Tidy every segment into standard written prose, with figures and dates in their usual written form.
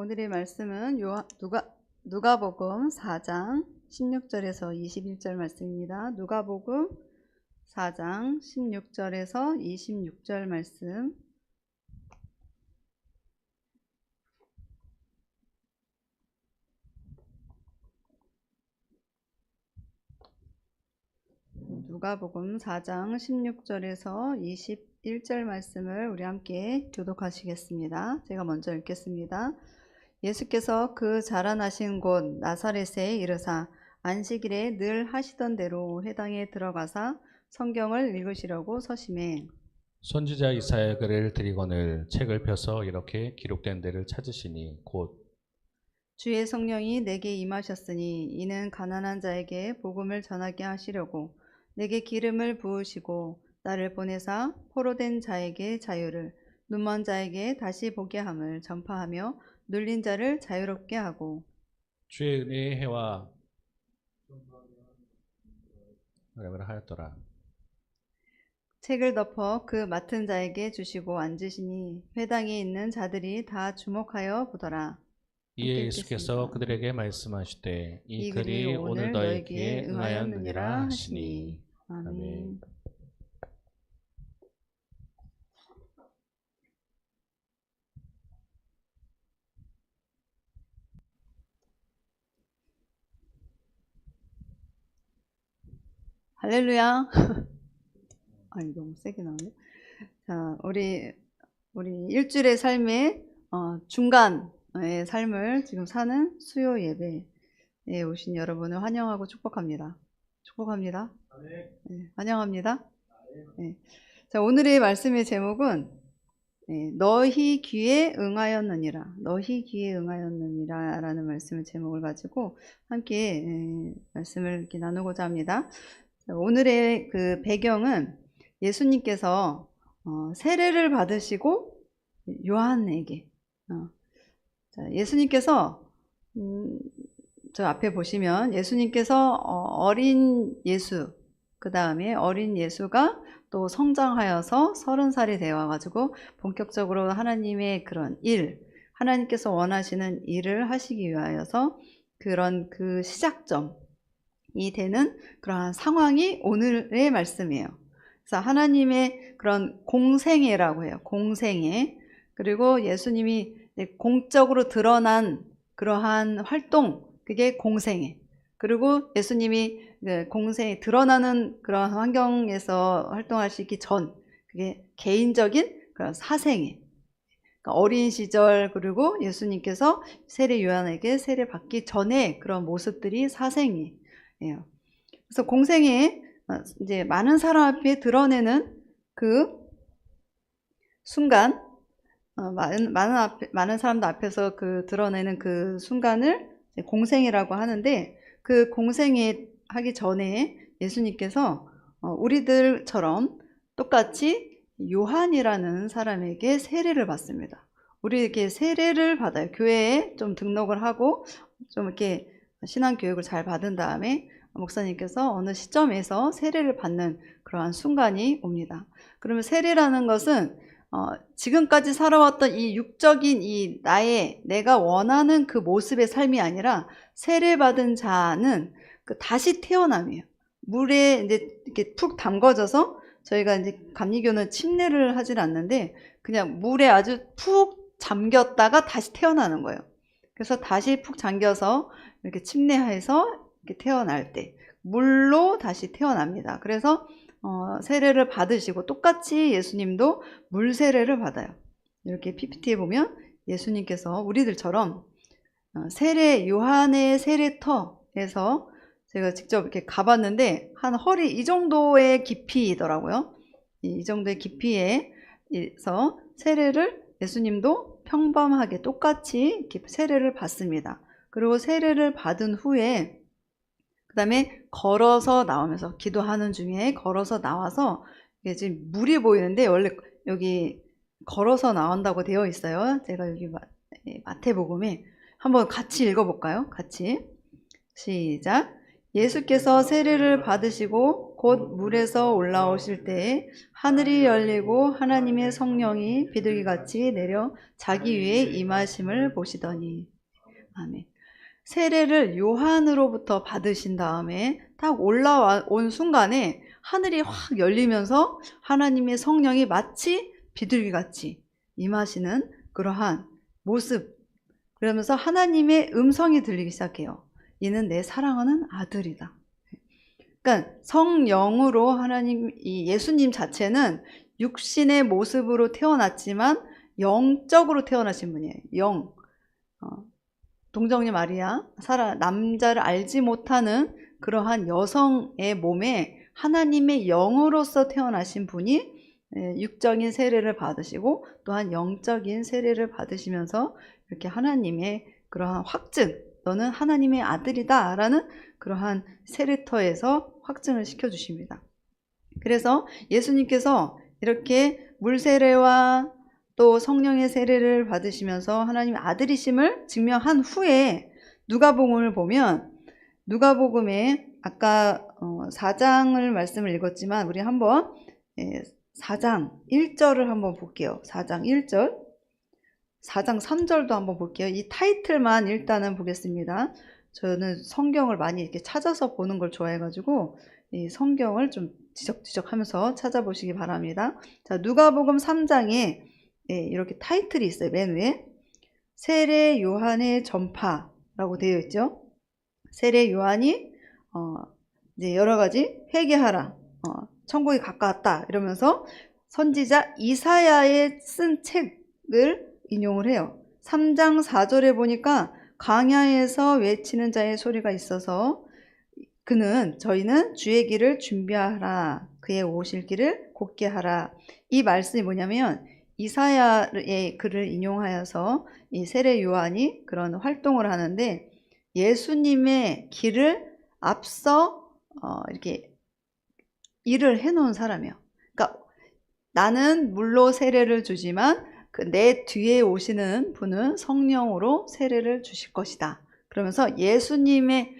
오늘의 말씀은 누가복음 4장 16절에서 21절 말씀입니다. 누가복음 4장 16절에서 26절 말씀. 누가복음 4장 16절에서 21절 말씀을 우리 함께 교독하시겠습니다. 제가 먼저 읽겠습니다. 예수께서 그 자라나신 곳 나사렛에 이르사 안식일에 늘 하시던 대로 회당에 들어가사 성경을 읽으시려고 서심해 선지자 이사야 글을 드리거늘 책을 펴서 이렇게 기록된 데를 찾으시니 곧 주의 성령이 내게 임하셨으니 이는 가난한 자에게 복음을 전하게 하시려고 내게 기름을 부으시고 나를 보내사 포로된 자에게 자유를 눈먼 자에게 다시 보게 함을 전파하며 눌린 자를 자유롭게 하고 주의 은혜의 해와 말을 하였더라. 책을 덮어 그 맡은 자에게 주시고 앉으시니 회당에 있는 자들이 다 주목하여 보더라. 이에 예수께서 그들에게 말씀하시되 이 글이 오늘 너희에게 응하였느니라 하시니. 아멘. 할렐루야. 아니 너무 세게 나오네. 자, 우리 일주일의 삶의 중간의 삶을 지금 사는 수요 예배에 오신 여러분을 환영하고 축복합니다. 축복합니다. 네, 환영합니다. 네. 자, 오늘의 말씀의 제목은 너희 귀에 응하였느니라. 너희 귀에 응하였느니라 라는 말씀의 제목을 가지고 함께 말씀을 이렇게 나누고자 합니다. 자, 오늘의 그 배경은 예수님께서 세례를 받으시고 요한에게 자, 예수님께서 저 앞에 보시면 예수님께서 어린 예수 그 다음에 어린 예수가 또 성장하여서 30살이 되어 가지고 본격적으로 하나님의 그런 하나님께서 원하시는 일을 하시기 위하여서 그런 그 시작점이 되는 그러한 상황이 오늘의 말씀이에요. 그래서 하나님의 그런 공생애라고 해요. 공생애. 그리고 예수님이 공적으로 드러난 그러한 활동, 그게 공생애. 그리고 예수님이 공생에 드러나는 그런 환경에서 활동하시기 전, 그게 개인적인 그런 사생애. 그러니까 어린 시절, 그리고 예수님께서 세례 요한에게 세례 받기 전에 그런 모습들이 사생애예요. 그래서 공생에 이제 많은 사람 앞에 드러내는 그 순간, 많은 사람들 앞에서 그 드러내는 그 순간을 공생이라고 하는데, 그 공생애 하기 전에 예수님께서 우리들처럼 똑같이 요한이라는 사람에게 세례를 받습니다. 우리에게 세례를 받아요. 교회에 좀 등록을 하고 좀 이렇게 신앙교육을 잘 받은 다음에 목사님께서 어느 시점에서 세례를 받는 그러한 순간이 옵니다. 그러면 세례라는 것은 지금까지 살아왔던 이 육적인 이 내가 원하는 그 모습의 삶이 아니라 세례받은 자는 그 다시 태어남이에요. 물에 이제 이렇게 푹 담궈져서 저희가 이제 감리교는 침례를 하질 않는데 그냥 물에 아주 푹 잠겼다가 다시 태어나는 거예요. 그래서 다시 푹 잠겨서 이렇게 침례해서 이렇게 태어날 때 물로 다시 태어납니다. 그래서 세례를 받으시고 똑같이 예수님도 물 세례를 받아요. 이렇게 PPT에 보면 예수님께서 우리들처럼 세례 요한의 세례터에서 제가 직접 이렇게 가봤는데 한 허리 이 정도의 깊이더라고요. 이 정도의 깊이에서 세례를 예수님도 평범하게 똑같이 이렇게 세례를 받습니다. 그리고 세례를 받은 후에 그 다음에 걸어서 나오면서 기도하는 중에 걸어서 나와서 이게 지금 물이 보이는데 원래 여기 걸어서 나온다고 되어 있어요. 제가 여기 마태복음에 한번 같이 읽어볼까요? 같이 시작. 예수께서 세례를 받으시고 곧 물에서 올라오실 때에 하늘이 열리고 하나님의 성령이 비둘기같이 내려 자기 위에 임하심을 보시더니. 아멘. 세례를 요한으로부터 받으신 다음에 딱 올라온 순간에 하늘이 확 열리면서 하나님의 성령이 마치 비둘기같이 임하시는 그러한 모습, 그러면서 하나님의 음성이 들리기 시작해요. 이는 내 사랑하는 아들이다. 그러니까 성령으로 하나님, 이 예수님 자체는 육신의 모습으로 태어났지만 영적으로 태어나신 분이에요. 영. 동정녀 마리아, 남자를 알지 못하는 그러한 여성의 몸에 하나님의 영으로서 태어나신 분이 육적인 세례를 받으시고 또한 영적인 세례를 받으시면서 이렇게 하나님의 그러한 확증, 너는 하나님의 아들이다 라는 그러한 세례터에서 확증을 시켜주십니다. 그래서 예수님께서 이렇게 물세례와 또 성령의 세례를 받으시면서 하나님의 아들이심을 증명한 후에 누가복음을 보면, 누가복음에 아까 4장을 말씀을 읽었지만 우리 한번 4장 1절을 한번 볼게요. 4장 1절, 4장 3절도 한번 볼게요. 이 타이틀만 일단은 보겠습니다. 저는 성경을 많이 이렇게 찾아서 보는 걸 좋아해가지고 이 성경을 좀 지적지적 하면서 찾아보시기 바랍니다. 자, 누가복음 3장에 이렇게 타이틀이 있어요. 맨 위에 세례 요한의 전파라고 되어 있죠. 세례 요한이 이제 여러 가지 회개하라, 천국이 가까웠다 이러면서 선지자 이사야의 쓴 책을 인용을 해요. 3장 4절에 보니까 광야에서 외치는 자의 소리가 있어서 저희는 주의 길을 준비하라, 그의 오실 길을 곧게 하라. 이 말씀이 뭐냐면 이사야의 글을 인용하여서 이 세례 요한이 그런 활동을 하는데 예수님의 길을 앞서 이렇게 일을 해놓은 사람이에요. 그러니까 나는 물로 세례를 주지만 내 뒤에 오시는 분은 성령으로 세례를 주실 것이다. 그러면서 예수님의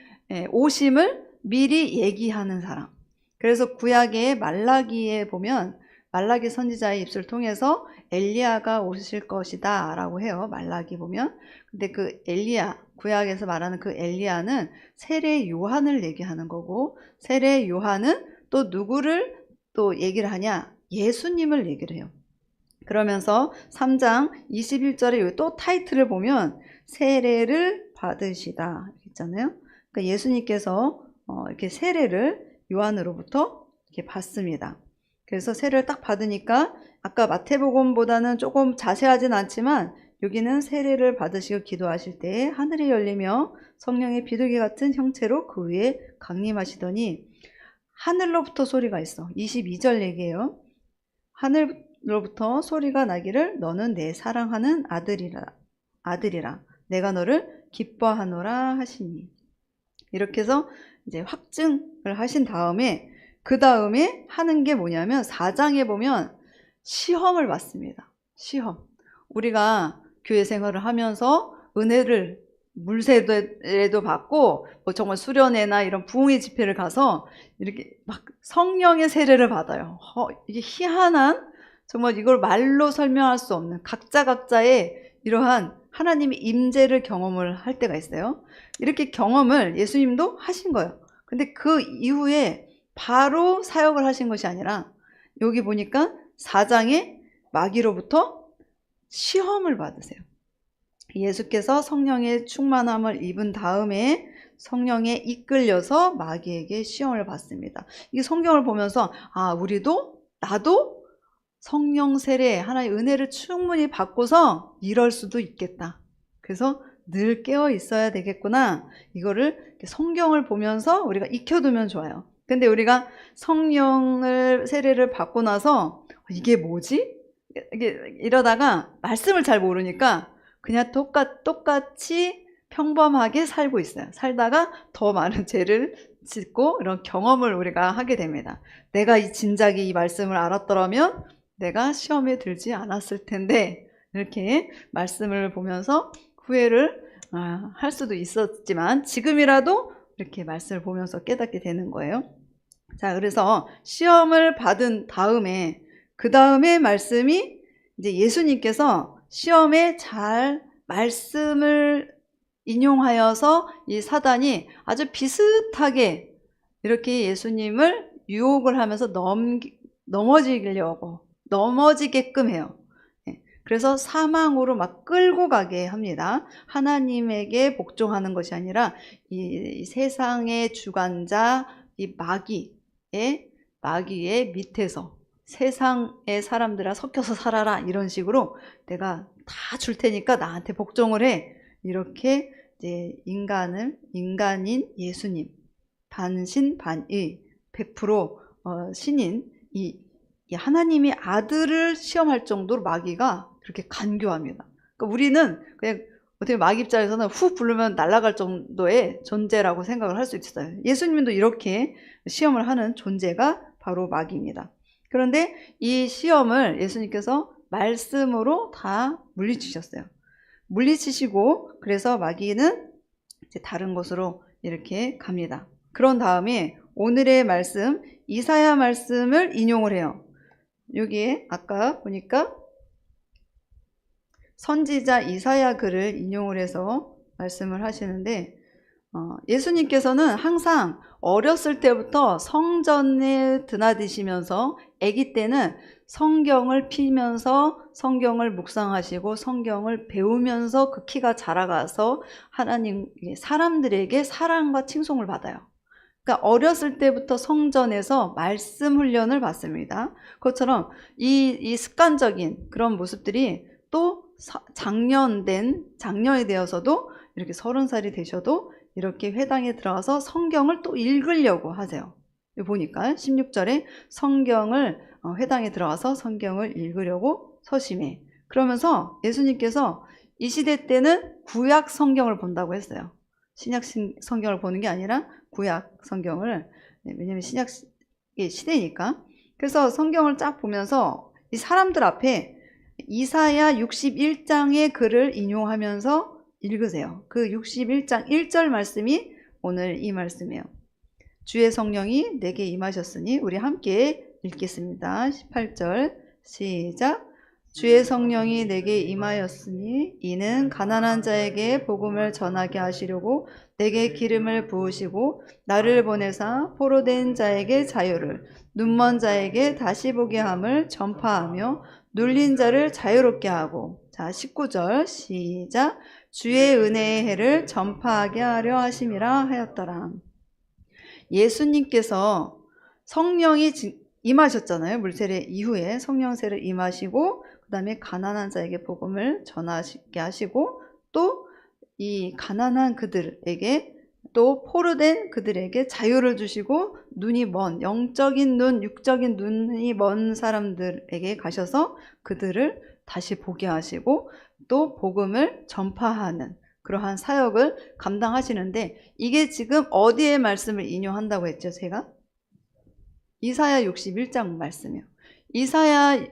오심을 미리 얘기하는 사람. 그래서 구약의 말라기에 보면 말라기 선지자의 입술을 통해서 엘리야가 오실 것이다 라고 해요. 말라기 보면. 근데 그 엘리야, 구약에서 말하는 그 엘리야는 세례 요한을 얘기하는 거고, 세례 요한은 또 누구를 또 얘기를 하냐? 예수님을 얘기를 해요. 그러면서 3장 21절에 또 타이틀을 보면 세례를 받으시다 있잖아요. 그러니까 예수님께서 이렇게 세례를 요한으로부터 이렇게 받습니다. 그래서 세례를 딱 받으니까 아까 마태복음보다는 조금 자세하진 않지만 여기는 세례를 받으시고 기도하실 때에 하늘이 열리며 성령의 비둘기 같은 형체로 그 위에 강림하시더니 하늘로부터 소리가 있어. 22절 얘기예요. 하늘로부터 소리가 나기를 너는 내 사랑하는 아들이라 내가 너를 기뻐하노라 하시니. 이렇게 해서 이제 확증을 하신 다음에 그 다음에 하는 게 뭐냐면 4장에 보면 시험을 받습니다. 시험. 우리가 교회 생활을 하면서 은혜를 물세례도 받고 뭐 정말 수련회나 이런 부흥의 집회를 가서 이렇게 막 성령의 세례를 받아요. 이게 희한한, 정말 이걸 말로 설명할 수 없는 각자의 이러한 하나님의 임재를 경험을 할 때가 있어요. 이렇게 경험을 예수님도 하신 거예요. 근데 그 이후에 바로 사역을 하신 것이 아니라 여기 보니까 4장에 마귀로부터 시험을 받으세요. 예수께서 성령의 충만함을 입은 다음에 성령에 이끌려서 마귀에게 시험을 받습니다. 이 성경을 보면서 나도 성령 세례, 하나의 은혜를 충분히 받고서 이럴 수도 있겠다. 그래서 늘 깨어 있어야 되겠구나. 이거를 성경을 보면서 우리가 익혀두면 좋아요. 근데 우리가 성령을 세례를 받고 나서 이게 뭐지? 이러다가 말씀을 잘 모르니까 그냥 똑같이 평범하게 살고 있어요. 살다가 더 많은 죄를 짓고 이런 경험을 우리가 하게 됩니다. 내가 진작에 이 말씀을 알았더라면 내가 시험에 들지 않았을 텐데, 이렇게 말씀을 보면서 후회를 할 수도 있었지만 지금이라도 이렇게 말씀을 보면서 깨닫게 되는 거예요. 자, 그래서 시험을 받은 다음에 그 다음에 말씀이 이제 예수님께서 시험에 잘 말씀을 인용하여서 이 사단이 아주 비슷하게 이렇게 예수님을 유혹을 하면서 넘어지게끔 해요. 그래서 사망으로 막 끌고 가게 합니다. 하나님에게 복종하는 것이 아니라 이 세상의 주관자, 이 마귀의 밑에서 세상의 사람들아 섞여서 살아라, 이런 식으로 내가 다 줄 테니까 나한테 복종을 해, 이렇게 이제 인간인 예수님, 반신반의 100% 신인 이 하나님의 아들을 시험할 정도로 마귀가 그렇게 간교합니다. 그러니까 우리는 그냥 어떻게 마귀 입장에서는 후 부르면 날아갈 정도의 존재라고 생각을 할 수 있어요. 예수님도 이렇게 시험을 하는 존재가 바로 마귀입니다. 그런데 이 시험을 예수님께서 말씀으로 다 물리치셨어요. 물리치시고 그래서 마귀는 이제 다른 곳으로 이렇게 갑니다. 그런 다음에 오늘의 말씀, 이사야 말씀을 인용을 해요. 여기에 아까 보니까 선지자 이사야 글을 인용을 해서 말씀을 하시는데, 예수님께서는 항상 어렸을 때부터 성전에 드나드시면서 아기 때는 성경을 피면서 성경을 묵상하시고 성경을 배우면서 그 키가 자라가서 하나님 사람들에게 사랑과 칭송을 받아요. 그러니까 어렸을 때부터 성전에서 말씀 훈련을 받습니다. 그것처럼 이 습관적인 그런 모습들이 또 장년이 되어서도 이렇게 30살이 되셔도 이렇게 회당에 들어가서 성경을 또 읽으려고 하세요. 보니까 16절에 성경을 회당에 들어가서 성경을 읽으려고 서심해. 그러면서 예수님께서 이 시대 때는 구약 성경을 본다고 했어요. 신약 성경을 보는 게 아니라 구약 성경을, 왜냐면 신약의 시대니까. 그래서 성경을 쫙 보면서 이 사람들 앞에 이사야 61장의 글을 인용하면서 읽으세요. 그 61장 1절 말씀이 오늘 이 말씀이에요. 주의 성령이 내게 임하셨으니, 우리 함께 읽겠습니다. 18절 시작. 주의 성령이 내게 임하였으니 이는 가난한 자에게 복음을 전하게 하시려고 내게 기름을 부으시고 나를 보내사 포로된 자에게 자유를, 눈먼 자에게 다시 보게 함을 전파하며 눌린 자를 자유롭게 하고. 자, 19절 시작. 주의 은혜의 해를 전파하게 하려 하심이라 하였더라. 예수님께서 성령이 임하셨잖아요. 물세례 이후에 성령 세례 임하시고 그 다음에 가난한 자에게 복음을 전하게 하시고 또 이 가난한 그들에게, 또 포로된 그들에게 자유를 주시고, 눈이 먼 영적인 눈, 육적인 눈이 먼 사람들에게 가셔서 그들을 다시 보게 하시고 또 복음을 전파하는 그러한 사역을 감당하시는데, 이게 지금 어디에 말씀을 인용한다고 했죠? 제가 이사야 61장 말씀이요. 이사야에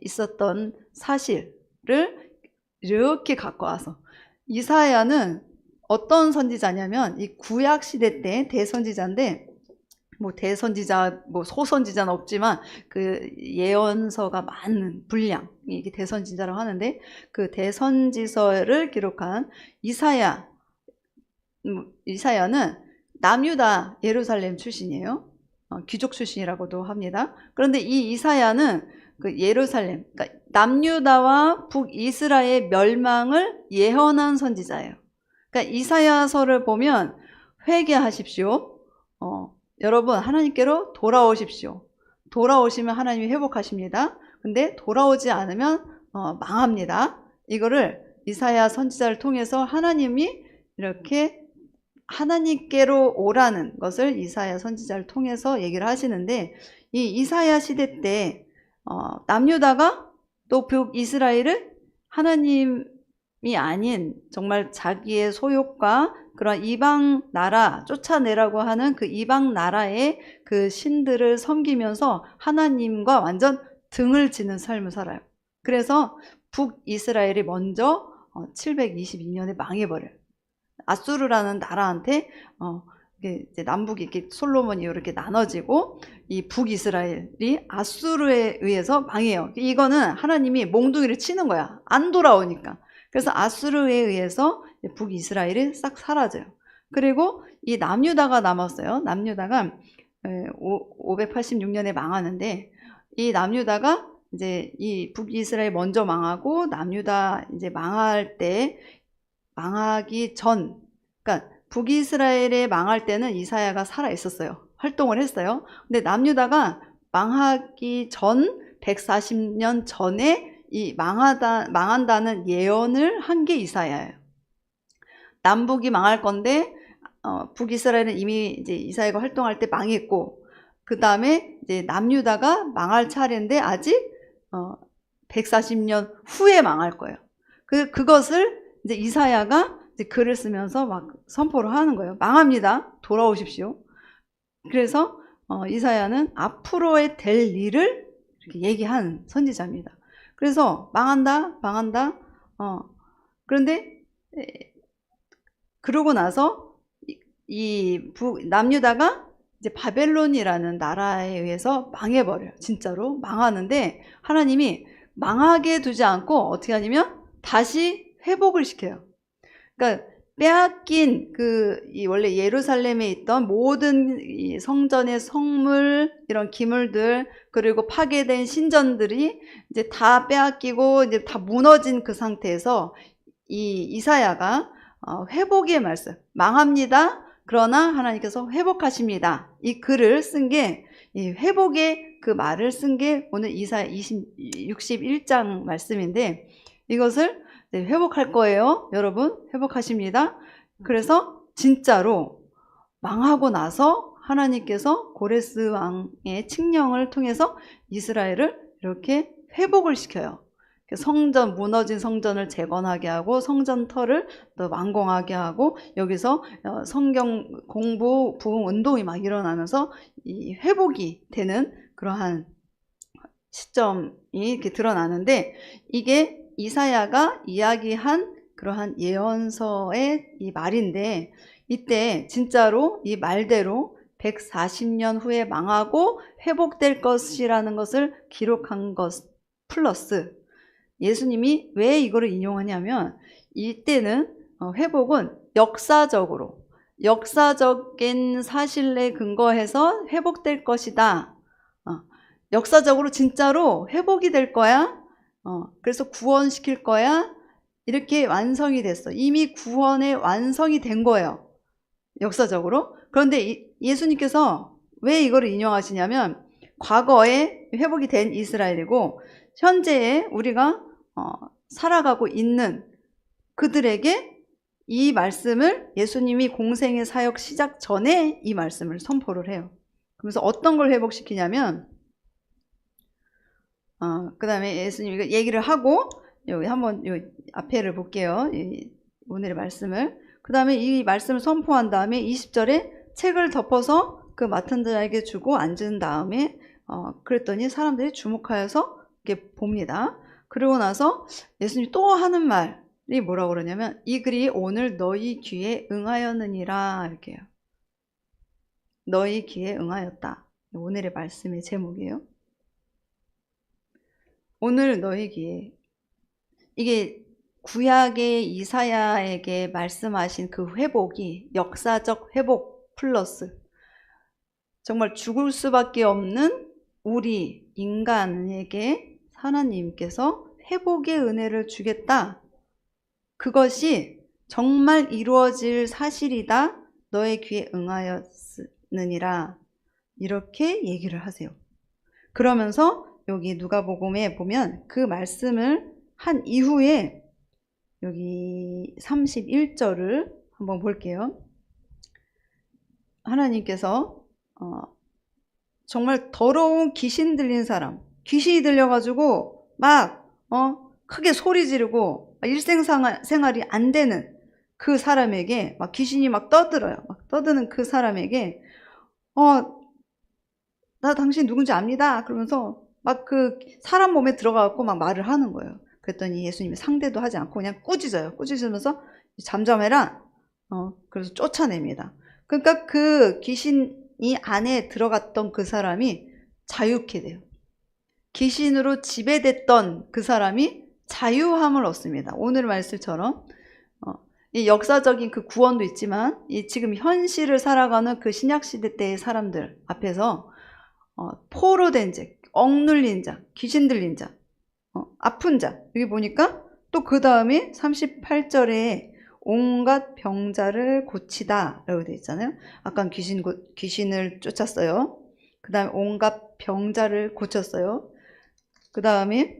있었던 사실을 이렇게 갖고 와서, 이사야는 어떤 선지자냐면 이 구약 시대 때 대선지자인데, 소선지자는 없지만 그 예언서가 많은 분량, 이게 대선지자라고 하는데, 그 대선지서를 기록한 이사야는 남유다 예루살렘 출신이에요. 귀족 출신이라고도 합니다. 그런데 이 이사야는 그 예루살렘, 그러니까 남유다와 북이스라엘의 멸망을 예언한 선지자예요. 그러니까 이사야서를 보면 회개하십시오. 여러분 하나님께로 돌아오십시오. 돌아오시면 하나님이 회복하십니다. 근데 돌아오지 않으면 망합니다. 이거를 이사야 선지자를 통해서 하나님이 이렇게 하나님께로 오라는 것을 이사야 선지자를 통해서 얘기를 하시는데, 이 이사야 시대 때 남유다가 또 북이스라엘을 하나님이 아닌 정말 자기의 소욕과 그런 이방 나라 쫓아내라고 하는 그 이방 나라의 그 신들을 섬기면서 하나님과 완전 등을 지는 삶을 살아요. 그래서 북이스라엘이 먼저 722년에 망해버려요. 아수르라는 나라한테 이게 이제 남북이 이렇게 솔로몬이 이렇게 나눠지고 이 북이스라엘이 아수르에 의해서 망해요. 이거는 하나님이 몽둥이를 치는 거야. 안 돌아오니까. 그래서 아수르에 의해서 북이스라엘이 싹 사라져요. 그리고 이 남유다가 남았어요. 남유다가 586년에 망하는데, 이 남유다가 이제 이 북이스라엘 먼저 망하고 남유다 이제 망할 때, 망하기 전, 그러니까 북이스라엘에 망할 때는 이사야가 살아 있었어요. 활동을 했어요. 근데 남유다가 망하기 전 140년 전에 이 망한다는 예언을 한 게 이사야예요. 남북이 망할 건데 북이스라엘은 이미 이제 이사야가 활동할 때 망했고, 그 다음에 이제 남유다가 망할 차례인데 아직 140년 후에 망할 거예요. 그것을 이제 이사야가 이제 글을 쓰면서 막 선포를 하는 거예요. 망합니다. 돌아오십시오. 그래서 이사야는 앞으로의 될 일을 이렇게 얘기한 선지자입니다. 그래서 망한다. 그런데 그러고 나서 남유다가 이제 바벨론이라는 나라에 의해서 망해버려요. 진짜로 망하는데 하나님이 망하게 두지 않고 어떻게 하냐면 다시 회복을 시켜요. 그러니까 빼앗긴 원래 예루살렘에 있던 모든 이 성전의 성물, 이런 기물들, 그리고 파괴된 신전들이 이제 다 빼앗기고 이제 다 무너진 그 상태에서 이 이사야가 회복의 말씀, 망합니다. 그러나 하나님께서 회복하십니다. 이 글을 쓴 게, 이 회복의 그 말을 쓴 게 오늘 이사야 61장 말씀인데, 이것을 회복할 거예요. 여러분, 회복하십니다. 그래서 진짜로 망하고 나서 하나님께서 고레스 왕의 칙령을 통해서 이스라엘을 이렇게 회복을 시켜요. 성전, 무너진 성전을 재건하게 하고 성전터를 또 완공하게 하고, 여기서 성경 공부 부흥 운동이 막 일어나면서 이 회복이 되는 그러한 시점이 이렇게 드러나는데, 이게 이사야가 이야기한 그러한 예언서의 이 말인데, 이때 진짜로 이 말대로 140년 후에 망하고 회복될 것이라는 것을 기록한 것 플러스, 예수님이 왜 이거를 인용하냐면, 이때는 회복은 역사적인 사실에 근거해서 회복될 것이다. 역사적으로 진짜로 회복이 될 거야. 그래서 구원시킬 거야. 이렇게 완성이 됐어. 이미 구원의 완성이 된 거예요. 역사적으로. 그런데 예수님께서 왜 이거를 인용하시냐면, 과거에 회복이 된 이스라엘이고 현재에 우리가 살아가고 있는 그들에게 이 말씀을, 예수님이 공생의 사역 시작 전에 이 말씀을 선포를 해요. 그래서 어떤 걸 회복시키냐면, 그 다음에 예수님이 얘기를 하고, 여기 한번 요 앞에를 볼게요. 오늘의 말씀을. 그 다음에 이 말씀을 선포한 다음에 20절에 책을 덮어서 그 맡은 자에게 주고 앉은 다음에 그랬더니 사람들이 주목하여서 이렇게 봅니다. 그리고 나서 예수님이 또 하는 말이 뭐라고 그러냐면, 이 글이 오늘 너희 귀에 응하였느니라, 이렇게요. 너희 귀에 응하였다. 오늘의 말씀의 제목이에요. 오늘 너희 귀에. 이게 구약의 이사야에게 말씀하신 그 회복이 역사적 회복 플러스 정말 죽을 수밖에 없는 우리 인간에게 하나님께서 회복의 은혜를 주겠다. 그것이 정말 이루어질 사실이다. 너의 귀에 응하였느니라. 이렇게 얘기를 하세요. 그러면서 여기 누가복음에 보면 그 말씀을 한 이후에 여기 31절을 한번 볼게요. 하나님께서 정말 더러운 귀신 들린 사람, 귀신이 들려가지고 막 크게 소리 지르고 일생생활이 안 되는 그 사람에게 막 귀신이 막 떠들어요. 막 떠드는 그 사람에게 나 당신 누군지 압니다. 그러면서 막 그 사람 몸에 들어가고 막 말을 하는 거예요. 그랬더니 예수님이 상대도 하지 않고 그냥 꾸짖어요. 꾸짖으면서 잠잠해라. 그래서 쫓아냅니다. 그러니까 그 귀신이 안에 들어갔던 그 사람이 자유케 돼요. 귀신으로 지배됐던 그 사람이 자유함을 얻습니다. 오늘 말씀처럼 이 역사적인 그 구원도 있지만 이 지금 현실을 살아가는 그 신약시대 때의 사람들 앞에서 포로된 자, 억눌린 자, 귀신 들린 자, 아픈 자, 여기 보니까 또 그 다음에 38절에 온갖 병자를 고치다 라고 되어 있잖아요. 아까 귀신을 쫓았어요. 그 다음에 온갖 병자를 고쳤어요. 그 다음에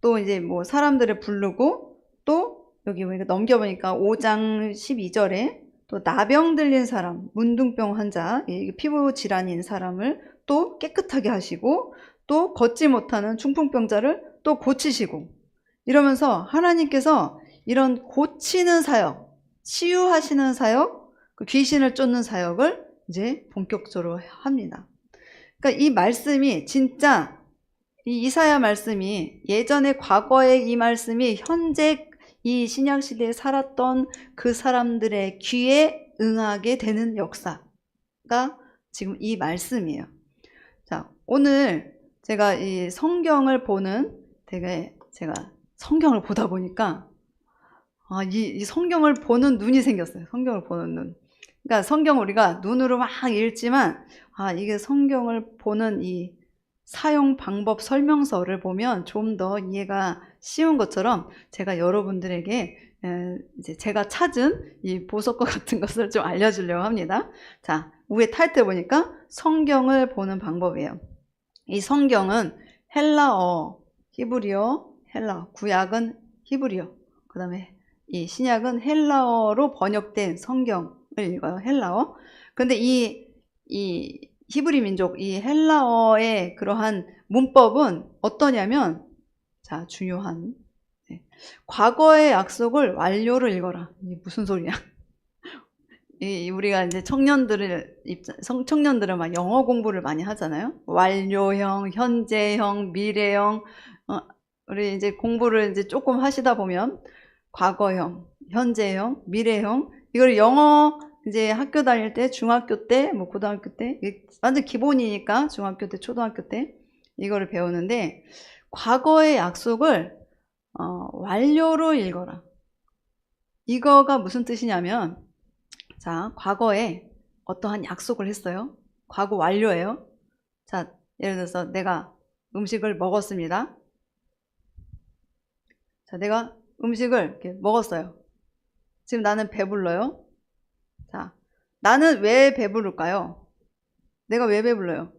또 이제 뭐 사람들을 부르고 또 여기 보니까 넘겨보니까 5장 12절에 또 나병 들린 사람, 문둥병 환자, 피부 질환인 사람을 또 깨끗하게 하시고 또 걷지 못하는 중풍병자를 또 고치시고 이러면서 하나님께서 이런 고치는 사역, 치유하시는 사역, 그 귀신을 쫓는 사역을 이제 본격적으로 합니다. 그러니까 이 말씀이 진짜 이 이사야 말씀이 예전에 과거의 이 말씀이 현재 이 신약시대에 살았던 그 사람들의 귀에 응하게 되는 역사가 지금 이 말씀이에요. 자, 오늘 제가 이 성경을 보는 제가 성경을 보다 보니까 이 성경을 보는 눈이 생겼어요. 성경을 보는 눈. 그러니까 성경 우리가 눈으로 막 읽지만 이게 성경을 보는 이 사용 방법 설명서를 보면 좀 더 이해가 쉬운 것처럼 제가 여러분들에게 이제 제가 찾은 이 보석과 같은 것을 좀 알려주려고 합니다. 자, 위에 타이틀 보니까 성경을 보는 방법이에요. 이 성경은 헬라어, 히브리어, 헬라어, 구약은 히브리어, 그 다음에 이 신약은 헬라어로 번역된 성경을 읽어요. 헬라어. 근데 이 히브리 민족, 이 헬라어의 그러한 문법은 어떠냐면, 자, 중요한, 과거의 약속을 완료로 읽어라. 이게 무슨 소리냐. 우리가 이제 청년들은 막 영어 공부를 많이 하잖아요. 완료형, 현재형, 미래형, 우리 이제 공부를 이제 조금 하시다 보면, 과거형, 현재형, 미래형, 이걸 영어 이제 학교 다닐 때, 중학교 때, 뭐 고등학교 때, 완전 기본이니까 중학교 때, 초등학교 때 이거를 배우는데 과거의 약속을 완료로 읽어라. 이거가 무슨 뜻이냐면 자, 과거에 어떠한 약속을 했어요. 과거 완료예요. 자, 예를 들어서 내가 음식을 먹었습니다. 자, 내가 음식을 이렇게 먹었어요. 지금 나는 배불러요. 자, 나는 왜 배부를까요? 내가 왜 배불러요?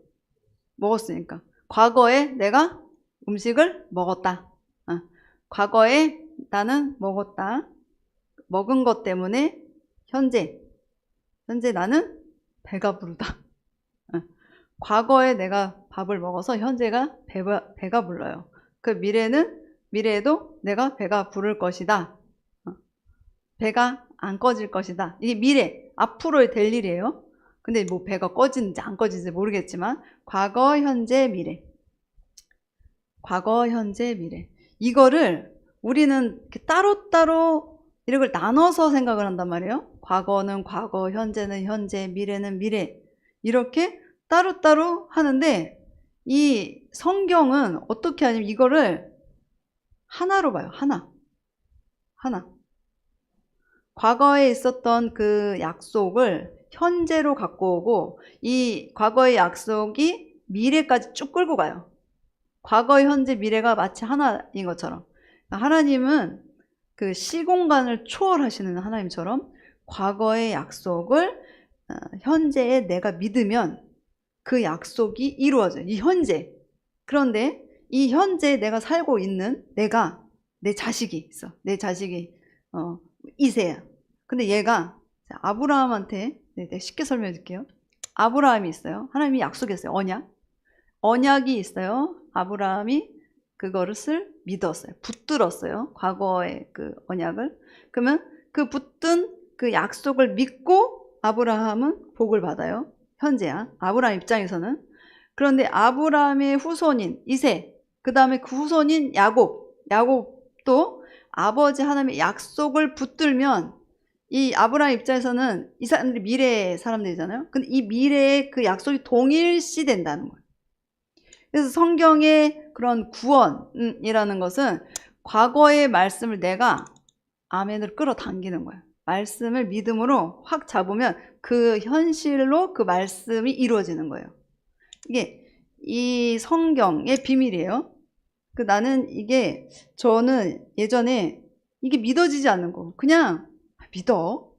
먹었으니까. 과거에 내가 음식을 먹었다. 과거에 나는 먹었다. 먹은 것 때문에 현재 나는 배가 부르다. 과거에 내가 밥을 먹어서 현재가 배가 불러요. 그 미래에도 내가 배가 부를 것이다. 배가 안 꺼질 것이다. 이게 미래, 앞으로의 될 일이에요. 근데 뭐 배가 꺼지는지 안 꺼지는지 모르겠지만 과거, 현재, 미래. 과거, 현재, 미래. 이거를 우리는 이렇게 따로따로 이걸 나눠서 생각을 한단 말이에요. 과거는 과거, 현재는 현재, 미래는 미래. 이렇게 따로따로 하는데 이 성경은 어떻게 하냐면 이거를 하나로 봐요. 하나. 과거에 있었던 그 약속을 현재로 갖고 오고 이 과거의 약속이 미래까지 쭉 끌고 가요. 과거, 현재, 미래가 마치 하나인 것처럼. 하나님은 그 시공간을 초월하시는 하나님처럼 과거의 약속을 현재에 내가 믿으면 그 약속이 이루어져요. 이 현재. 그런데 이 현재에 내가 살고 있는 내 자식이 있어. 내 자식이 이세야. 근데 얘가 아브라함한테 내가 쉽게 설명해 줄게요. 아브라함이 있어요. 하나님이 약속했어요. 언약이 있어요. 아브라함이 그거를 믿었어요. 붙들었어요. 과거의 그 언약을. 그러면 그 붙든 그 약속을 믿고 아브라함은 복을 받아요. 현재야. 아브라함 입장에서는. 그런데 아브라함의 후손인 이세, 그 다음에 그 후손인 야곱도 아버지 하나님의 약속을 붙들면 이 아브라함 입장에서는 이 사람들이 미래의 사람들이잖아요. 근데 이 미래의 그 약속이 동일시된다는 거예요. 그래서 성경의 그런 구원이라는 것은 과거의 말씀을 내가 아멘으로 끌어당기는 거예요. 말씀을 믿음으로 확 잡으면 그 현실로 그 말씀이 이루어지는 거예요. 이게 이 성경의 비밀이에요. 저는 예전에 이게 믿어지지 않는 거. 그냥 믿어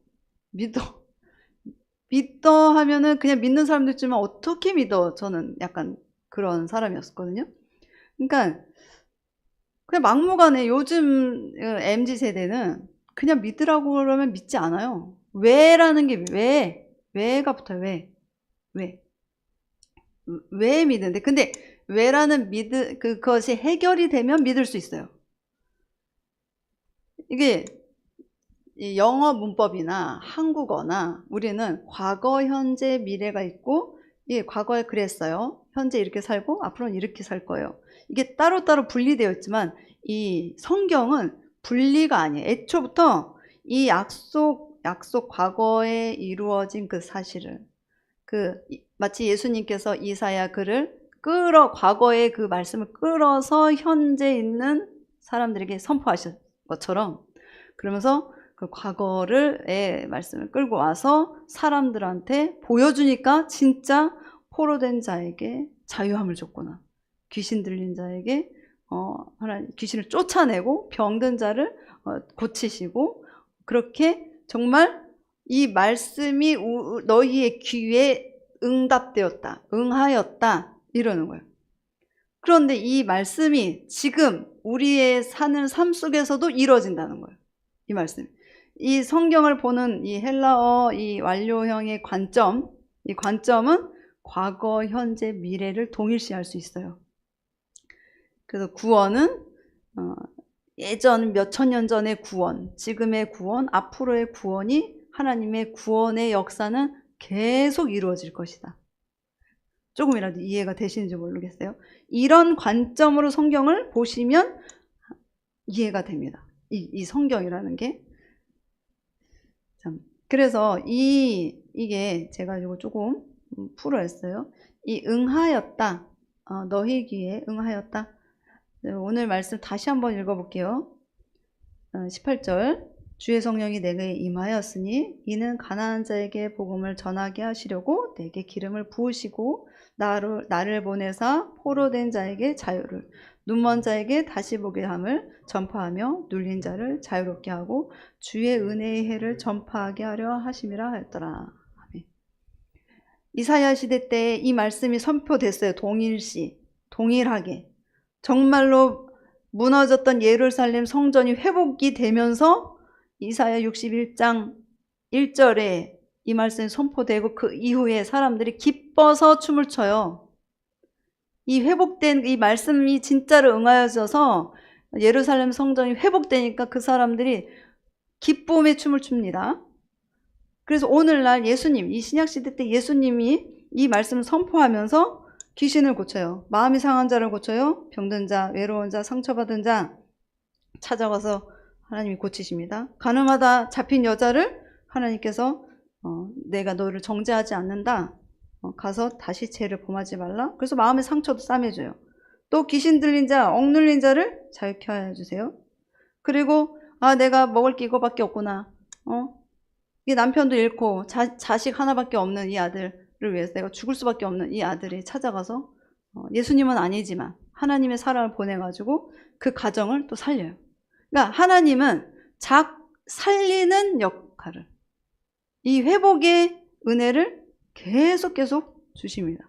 하면은 그냥 믿는 사람도 있지만 어떻게 믿어? 저는 약간 그런 사람이었거든요. 그러니까 그냥 막무가내 요즘 MZ 세대는 그냥 믿으라고 그러면 믿지 않아요. 왜라는 게 왜가 붙어요. 왜 믿는데? 근데 왜라는 그것이 해결이 되면 믿을 수 있어요. 이게 영어 문법이나 한국어나 우리는 과거, 현재, 미래가 있고, 과거에 그랬어요. 현재 이렇게 살고 앞으로는 이렇게 살 거예요. 이게 따로따로 분리되어 있지만 이 성경은 분리가 아니에요. 애초부터 이 약속 과거에 이루어진 그 사실을 마치 예수님께서 이사야 글을 과거의 그 말씀을 끌어서 현재 있는 사람들에게 선포하신 것처럼, 그러면서 그 과거의 말씀을 끌고 와서 사람들한테 보여주니까 진짜 포로된 자에게 자유함을 줬구나. 귀신 들린 자에게 하나님 귀신을 쫓아내고 병든 자를 고치시고, 그렇게 정말 이 말씀이 너희의 귀에 응답되었다, 응하였다 이러는 거예요. 그런데 이 말씀이 지금 우리의 사는 삶 속에서도 이루어진다는 거예요. 이 말씀. 이 성경을 보는 이 헬라어 이 완료형의 관점, 이 관점은 과거, 현재, 미래를 동일시할 수 있어요. 그래서 구원은 예전 몇천 년 전의 구원, 지금의 구원, 앞으로의 구원이 하나님의 구원의 역사는 계속 이루어질 것이다. 조금이라도 이해가 되시는지 모르겠어요. 이런 관점으로 성경을 보시면 이해가 됩니다. 이 성경이라는 게. 그래서 이게 제가 이거 조금 풀어냈어요. 이 응하였다. 너희 귀에 응하였다. 오늘 말씀 다시 한번 읽어볼게요. 18절. 주의 성령이 내게 임하였으니 이는 가난한 자에게 복음을 전하게 하시려고 내게 기름을 부으시고 나를 보내사 포로된 자에게 자유를, 눈먼 자에게 다시 보게 함을 전파하며 눌린 자를 자유롭게 하고 주의 은혜의 해를 전파하게 하려 하심이라 하였더라. 이사야 시대 때 이 말씀이 선포됐어요. 동일하게. 정말로 무너졌던 예루살렘 성전이 회복이 되면서 이사야 61장 1절에 이 말씀이 선포되고 그 이후에 사람들이 기뻐서 춤을 춰요. 이 회복된 이 말씀이 진짜로 응하여져서 예루살렘 성전이 회복되니까 그 사람들이 기쁨의 춤을 춥니다. 그래서 오늘날 예수님, 이 신약시대 때 예수님이 이 말씀을 선포하면서 귀신을 고쳐요. 마음이 상한 자를 고쳐요. 병든 자, 외로운 자, 상처받은 자 찾아가서 하나님이 고치십니다. 가늠하다 잡힌 여자를 하나님께서 내가 너를 정죄하지 않는다. 가서 다시 죄를 범하지 말라. 그래서 마음의 상처도 싸매줘요. 또 귀신 들린 자, 억눌린 자를 자유케 하여 주세요. 그리고 내가 먹을 게 이거밖에 없구나. 이 남편도 잃고 자식 하나밖에 없는 이 아들을 위해서 내가 죽을 수밖에 없는 이 아들이 찾아가서 예수님은 아니지만 하나님의 사랑을 보내가지고 그 가정을 또 살려요. 그러니까 하나님은 살리는 역할을, 이 회복의 은혜를 계속 주십니다.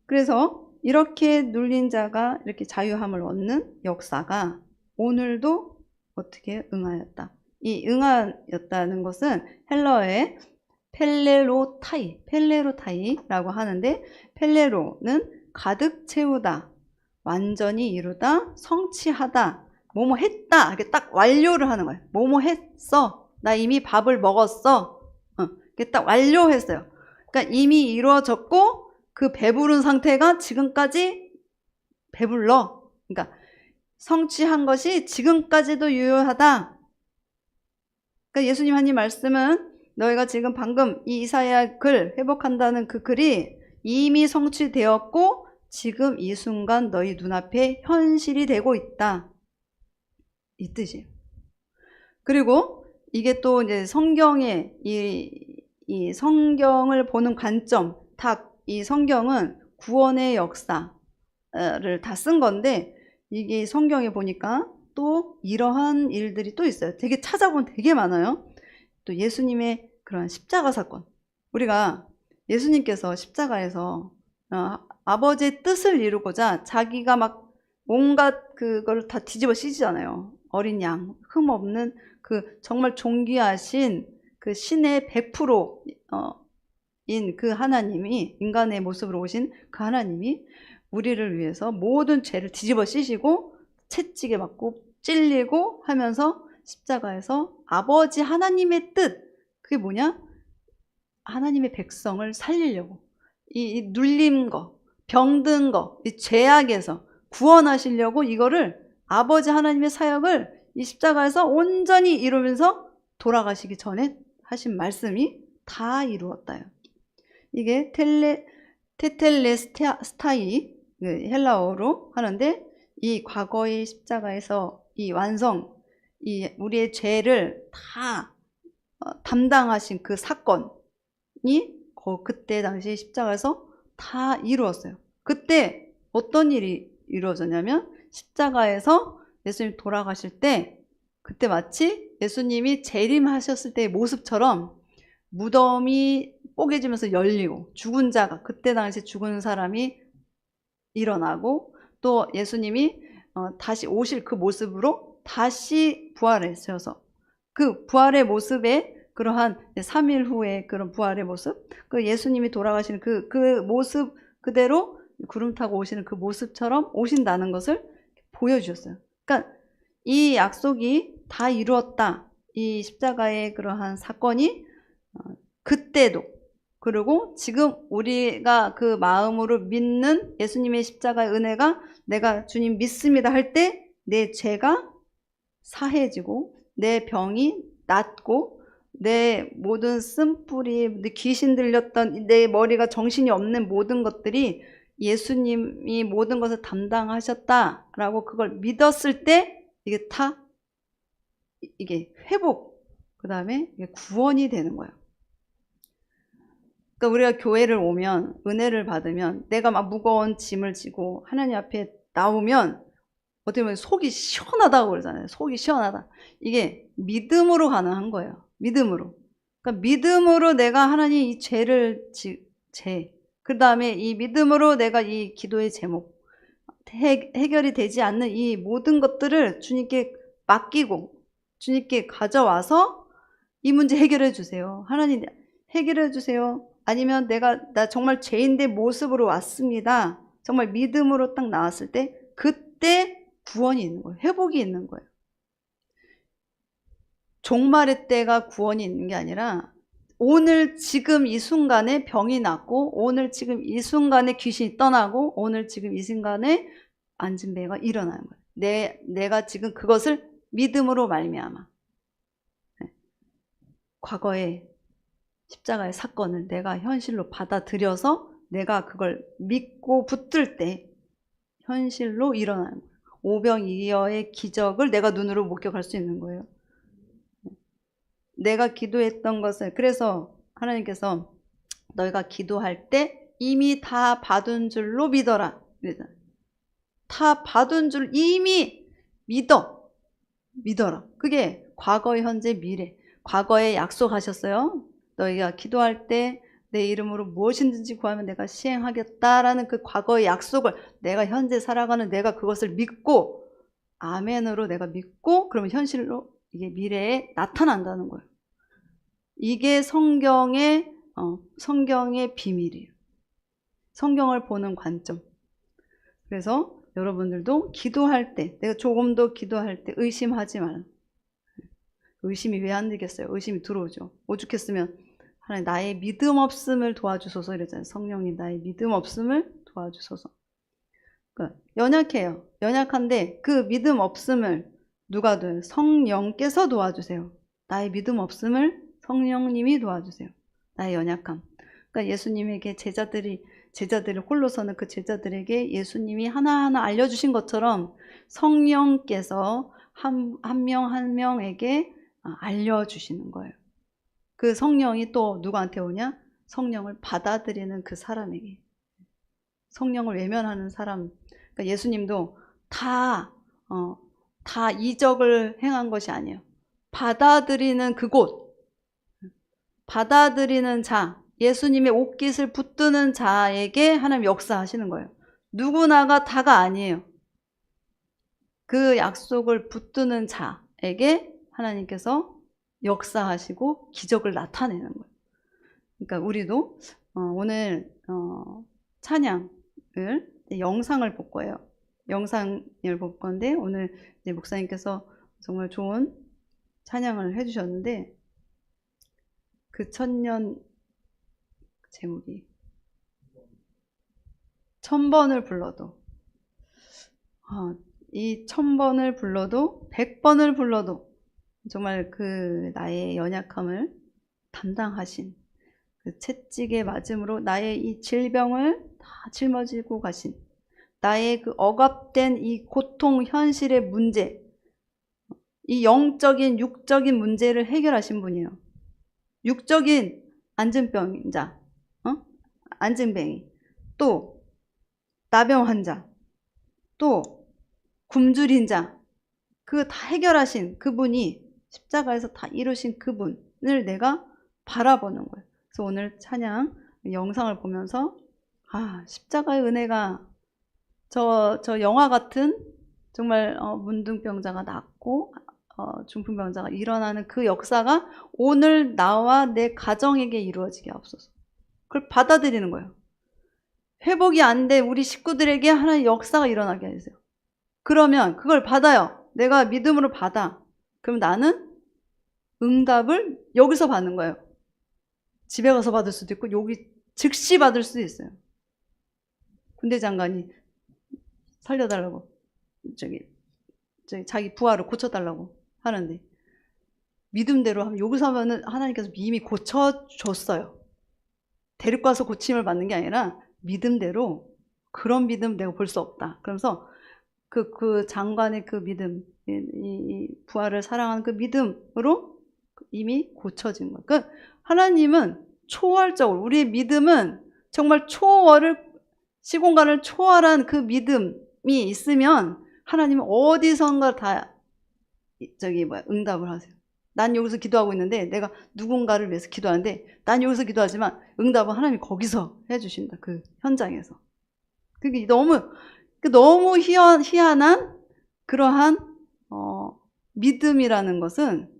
그래서 이렇게 눌린 자가 이렇게 자유함을 얻는 역사가 오늘도 어떻게 응하였다. 이 응하였다는 것은 헬라어의 펠레로타이라고 하는데, 펠레로는 가득 채우다, 완전히 이루다, 성취하다, 뭐뭐 했다, 이렇게 딱 완료를 하는 거예요. 뭐뭐 했어, 나 이미 밥을 먹었어, 이렇게 딱 완료했어요. 그러니까 이미 이루어졌고 그 배부른 상태가 지금까지 배불러. 그러니까 성취한 것이 지금까지도 유효하다. 그러니까 예수님 하신 말씀은 너희가 지금 방금 이 이사야 글 회복한다는 그 글이 이미 성취되었고 지금 이 순간 너희 눈앞에 현실이 되고 있다. 이 뜻이에요. 그리고 이게 또 이제 성경의 이 성경을 보는 관점, 이 성경은 구원의 역사를 다 쓴 건데 이게 성경에 보니까 또 이러한 일들이 또 있어요. 되게 찾아보면 되게 많아요. 또 예수님의 그런 십자가 사건. 우리가 예수님께서 십자가에서 아버지의 뜻을 이루고자 자기가 막 온갖 그걸 다 뒤집어 씌잖아요. 어린 양, 흠 없는 그 정말 존귀하신 그 신의 100%인 그 하나님이, 인간의 모습으로 오신 그 하나님이 우리를 위해서 모든 죄를 뒤집어 씌시고 채찍에 맞고 찔리고 하면서 십자가에서 아버지 하나님의 뜻, 그게 뭐냐? 하나님의 백성을 살리려고 이 눌린 거, 병든 거, 이 죄악에서 구원하시려고 이거를 아버지 하나님의 사역을 이 십자가에서 온전히 이루면서 돌아가시기 전에 하신 말씀이 다 이루었다요. 이게 테텔레스타이 헬라어로 하는데 이 과거의 십자가에서 이 완성, 이 우리의 죄를 다 담당하신 그 사건이 그때 당시 십자가에서 다 이루었어요. 그때 어떤 일이 이루어졌냐면 십자가에서 예수님 돌아가실 때 그때 마치 예수님이 재림하셨을 때의 모습처럼 무덤이 뽀개지면서 열리고 죽은 자가, 그때 당시 죽은 사람이 일어나고 또 예수님이 다시 오실 그 모습으로 다시 부활하셔서 그 부활의 모습에 그러한 3일 후에 그런 부활의 모습, 그 예수님이 돌아가시는 그 모습 그대로 구름 타고 오시는 그 모습처럼 오신다는 것을 보여주셨어요. 그러니까 이 약속이 다 이루었다. 이 십자가의 그러한 사건이 그때도, 그리고 지금 우리가 그 마음으로 믿는 예수님의 십자가의 은혜가 내가 주님 믿습니다 할 때 내 죄가 사해지고 내 병이 낫고 내 모든 쓴뿌리, 귀신 들렸던 내 머리가 정신이 없는 모든 것들이 예수님이 모든 것을 담당하셨다라고 그걸 믿었을 때 이게 회복, 그 다음에 구원이 되는 거예요. 그러니까 우리가 교회를 오면, 은혜를 받으면, 내가 막 무거운 짐을 지고 하나님 앞에 나오면 어떻게 보면 속이 시원하다고 그러잖아요. 속이 시원하다. 이게 믿음으로 가능한 거예요. 믿음으로. 그러니까 믿음으로 내가 하나님 이 그 다음에 이 믿음으로 내가 이 기도의 제목, 해결이 되지 않는 이 모든 것들을 주님께 맡기고 주님께 가져와서 이 문제 해결해 주세요. 하나님 해결해 주세요. 아니면 나 정말 죄인의 모습으로 왔습니다. 정말 믿음으로 딱 나왔을 때 그때 구원이 있는 거예요. 회복이 있는 거예요. 종말의 때가 구원이 있는 게 아니라 오늘 지금 이 순간에 병이 낫고 오늘 지금 이 순간에 귀신이 떠나고 오늘 지금 이 순간에 앉은 배가 일어나는 거예요. 내가 지금 그것을 믿음으로 말미암아 과거의 십자가의 사건을 내가 현실로 받아들여서 내가 그걸 믿고 붙들 때 현실로 일어나는 거예요. 오병이어의 기적을 내가 눈으로 목격할 수 있는 거예요. 내가 기도했던 것을, 그래서 하나님께서 너희가 기도할 때 이미 다 받은 줄로 믿어라. 다 받은 줄 이미 믿어라. 그게 과거, 현재, 미래. 과거에 약속하셨어요. 너희가 기도할 때 내 이름으로 무엇이든지 구하면 내가 시행하겠다라는 그 과거의 약속을 내가 현재 살아가는 내가 그것을 믿고 아멘으로 내가 믿고 그러면 현실로 이게 미래에 나타난다는 거예요. 이게 성경의 비밀이에요. 성경을 보는 관점. 그래서 여러분들도 기도할 때, 내가 조금 더 기도할 때 의심하지 말라. 의심이 왜 안 되겠어요? 의심이 들어오죠. 오죽했으면 하나님 나의 믿음 없음을 도와주소서 이러잖아요. 성령님 나의 믿음 없음을 도와주소서. 그러니까 연약해요. 연약한데 그 믿음 없음을 누가 도와요? 성령께서 도와주세요. 나의 믿음 없음을 성령님이 도와주세요. 나의 연약함. 그러니까 예수님에게 제자들을 홀로서는 그 제자들에게 예수님이 하나하나 알려주신 것처럼 성령께서 한 명 한 명에게 알려주시는 거예요. 그 성령이 또 누구한테 오냐? 성령을 받아들이는 그 사람에게. 성령을 외면하는 사람. 그러니까 예수님도 다 이적을 행한 것이 아니에요. 받아들이는 그곳, 받아들이는 자, 예수님의 옷깃을 붙드는 자에게 하나님 역사하시는 거예요. 누구나가 다가 아니에요. 그 약속을 붙드는 자에게 하나님께서 역사하시고 기적을 나타내는 거예요. 그러니까 우리도 오늘 찬양을 영상을 볼 거예요. 영상을 볼 건데 오늘 이제 목사님께서 정말 좋은 찬양을 해주셨는데 그 천년 제목이 1000번을 불러도 이 1000번을 불러도 100번을 불러도 정말 그 나의 연약함을 담당하신 그 채찍에 맞음으로 나의 이 질병을 다 짊어지고 가신 나의 그 억압된 이 고통 현실의 문제, 이 영적인 육적인 문제를 해결하신 분이에요. 육적인 안증병자, 안증뱅이, 또 나병 환자, 또 굶주린 자, 그 다 해결하신 그분이 십자가에서 다 이루신 그분을 내가 바라보는 거예요. 그래서 오늘 찬양 영상을 보면서 십자가의 은혜가 저 영화 같은 정말 문둥병자가 낫고 중풍병자가 일어나는 그 역사가 오늘 나와 내 가정에게 이루어지게 하옵소서. 그걸 받아들이는 거예요. 회복이 안 돼 우리 식구들에게 하나의 역사가 일어나게 해주세요. 그러면 그걸 받아요. 내가 믿음으로 받아. 그럼 나는 응답을 여기서 받는 거예요. 집에 가서 받을 수도 있고 여기 즉시 받을 수도 있어요. 군대 장관이 살려달라고 저기 자기 부하를 고쳐달라고 하는데 믿음대로 하면 여기서 하면은 하나님께서 이미 고쳐줬어요. 데리고 와서 고침을 받는 게 아니라 믿음대로 그런 믿음 내가 볼 수 없다. 그러면서 그 장관의 그 믿음, 이 부하를 사랑하는 그 믿음으로 이미 고쳐진 거예요. 그러니까 하나님은 초월적으로 우리의 믿음은 정말 시공간을 초월한 그 믿음이 있으면 하나님은 어디선가 다 응답을 하세요. 난 여기서 기도하고 있는데 내가 누군가를 위해서 기도하는데 난 여기서 기도하지만 응답은 하나님이 거기서 해주신다. 그 현장에서. 그게 너무 희한한 그러한 믿음이라는 것은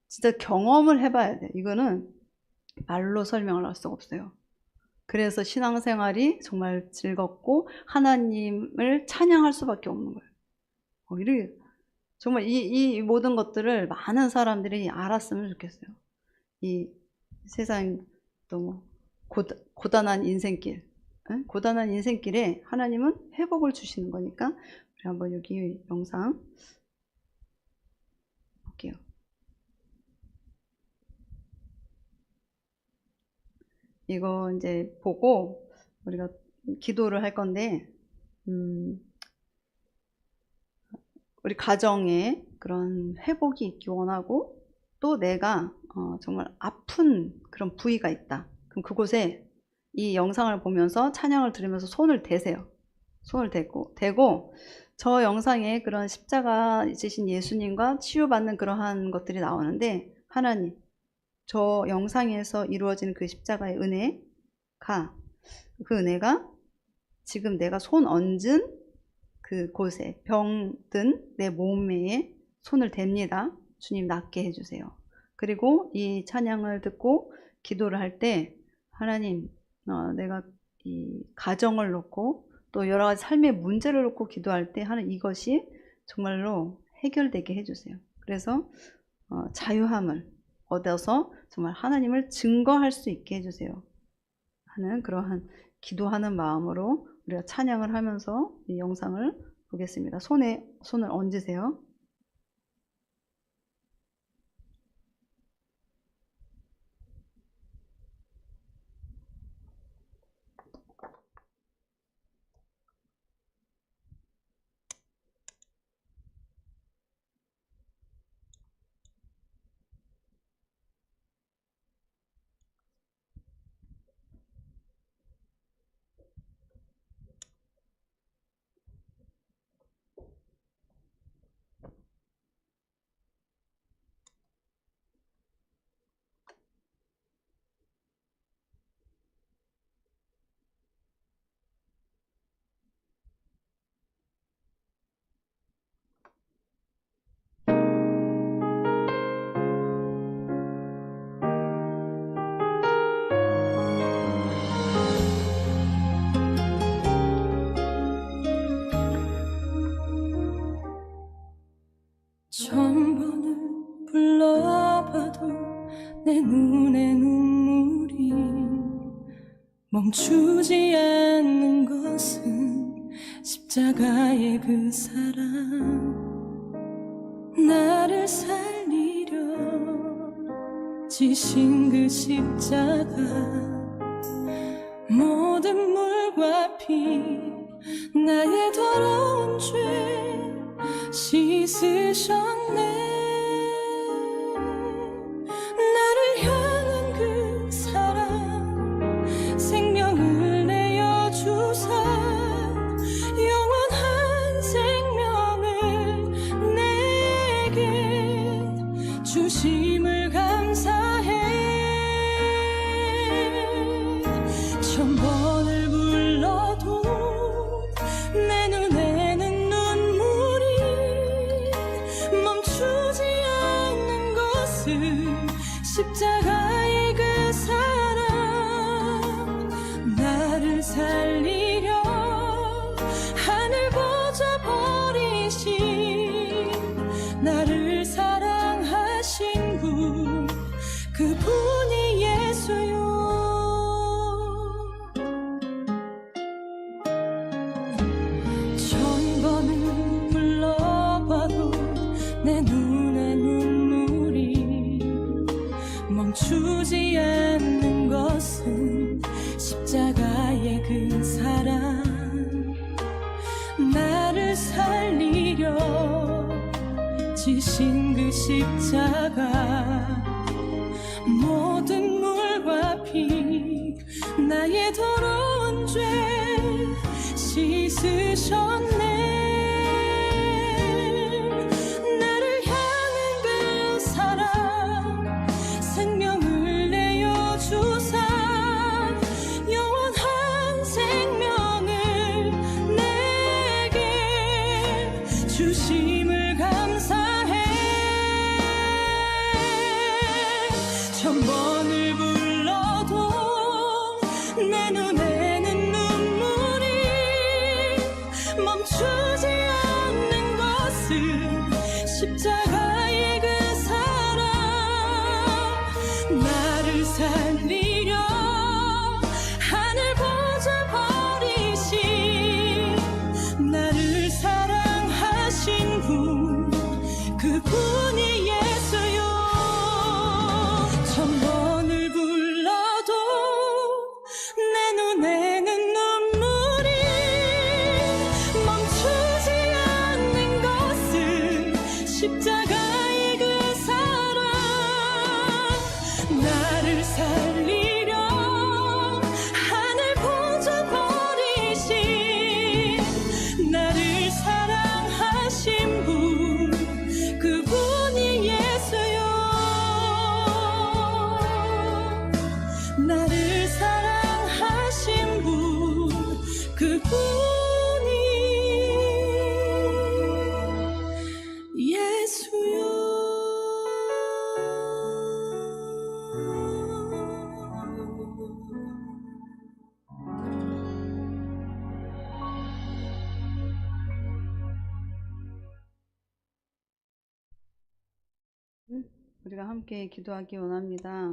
진짜 경험을 해봐야 돼. 이거는 말로 설명을 할 수가 없어요. 그래서 신앙생활이 정말 즐겁고 하나님을 찬양할 수밖에 없는 거예요. 이렇게 정말 이 모든 것들을 많은 사람들이 알았으면 좋겠어요. 이 세상 너무 고단한 인생길, 고단한 인생길에 하나님은 회복을 주시는 거니까 우리 한번 여기 영상 볼게요. 이거 이제 보고 우리가 기도를 할 건데 우리 가정에 그런 회복이 있기 원하고 또 내가 정말 아픈 그런 부위가 있다. 그럼 그곳에 이 영상을 보면서 찬양을 들으면서 손을 대세요. 손을 대고 저 영상에 그런 십자가 있으신 예수님과 치유받는 그러한 것들이 나오는데 하나님 저 영상에서 이루어지는 그 십자가의 그 은혜가 지금 내가 손 얹은 그곳에 병든 내 몸매에 손을 댑니다. 주님 낫게 해주세요. 그리고 이 찬양을 듣고 기도를 할 때 하나님 내가 이 가정을 놓고 또 여러 가지 삶의 문제를 놓고 기도할 때 하는 이것이 정말로 해결되게 해주세요. 그래서 자유함을 얻어서 정말 하나님을 증거할 수 있게 해주세요. 하는 그러한 기도하는 마음으로 우리가 찬양을 하면서 이 영상을 보겠습니다. 손에 손을 얹으세요. 천 번을 불러봐도 내 눈에 눈물이 멈추지 않는 것은 십자가의 그 사랑. 나를 살리려 지신 그 십자가, 모든 물과 피 나의 더러운 죄 씻으셨네. 나를 향한 그 사랑, 생명을 내어주사 영원한 생명을 내게 주심을 감사해. 천 번을 불러도 내 눈에는 눈물이 멈추지 않는 것은 십자가의 그 사랑. 나를 살리려 하늘 보좌 버리신, 나를 사랑하신 분, 그분이 예수요. 천 번을 불러봐도 내 눈에 눈물이 멈추지 않는 것은 십자가의 그 사랑. 나를 살리려 지신 그 십자가, 모든 물과 피 나의 더러운 죄 씻으셨네. 나를 향한 그 사랑, 생명을 내어주사 영원한 생명을 내게 주심을 감사해. 천 번을 불러도 내 눈에는 눈물이 멈추지 않는 것은 십자가의 그 사랑. 나를 살리려 하늘 보좌 버리신, 나를 사랑하신 분, 그분이 예수요. 천 번을 불러도 내 눈에는 눈물이 멈추지 않는 것은 십자가의 그 사랑. 나를 살리려 하늘 보좌 버리신, 나를 사랑하신 분, 그분이 예수요. 나를 사랑하신 분, 그분이 예수요. 우리가 함께 기도하기 원합니다.